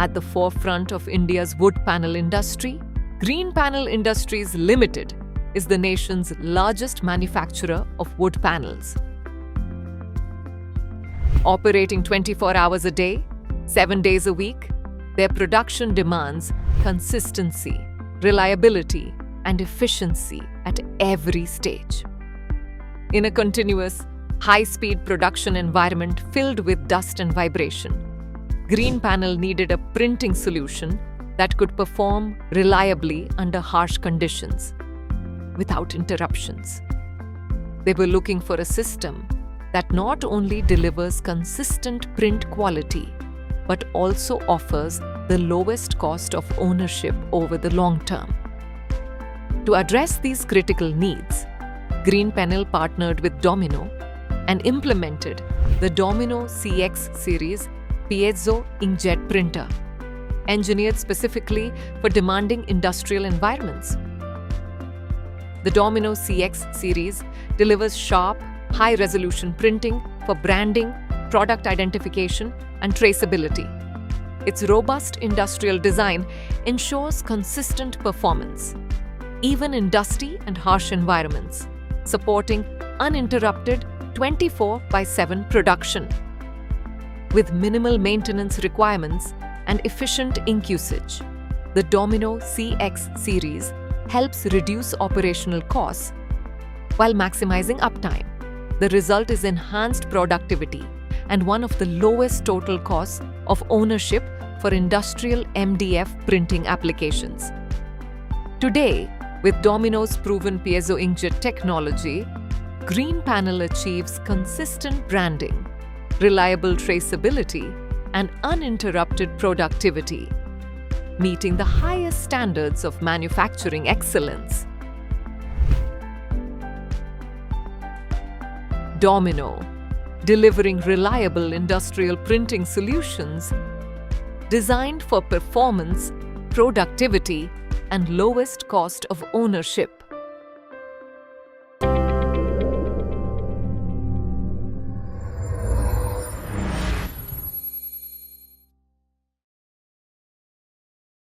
At the forefront of India's wood panel industry, Greenpanel Industries Ltd is the nation's largest manufacturer of wood panels. Operating 24 hours a day, 7 days a week, their production demands consistency, reliability, and efficiency at every stage. In a continuous, high-speed production environment filled with dust and vibration, Greenpanel needed a printing solution that could perform reliably under harsh conditions, without interruptions. They were looking for a system that not only delivers consistent print quality, but also offers the lowest cost of ownership over the long term. To address these critical needs, Greenpanel partnered with Domino and implemented the Domino Cx series Piezo Inkjet printer, engineered specifically for demanding industrial environments. The Domino Cx series delivers sharp, high-resolution printing for branding, product identification, and traceability. Its robust industrial design ensures consistent performance, even in dusty and harsh environments, supporting uninterrupted 24/7 production. With minimal maintenance requirements and efficient ink usage, the Domino Cx series helps reduce operational costs while maximizing uptime. The result is enhanced productivity and one of the lowest total costs of ownership for industrial MDF printing applications. Today, with Domino's proven Piezo Inkjet technology, Greenpanel achieves consistent branding, reliable traceability, and uninterrupted productivity, meeting the highest standards of manufacturing excellence. Domino, delivering reliable industrial printing solutions designed for performance, productivity, and lowest cost of ownership.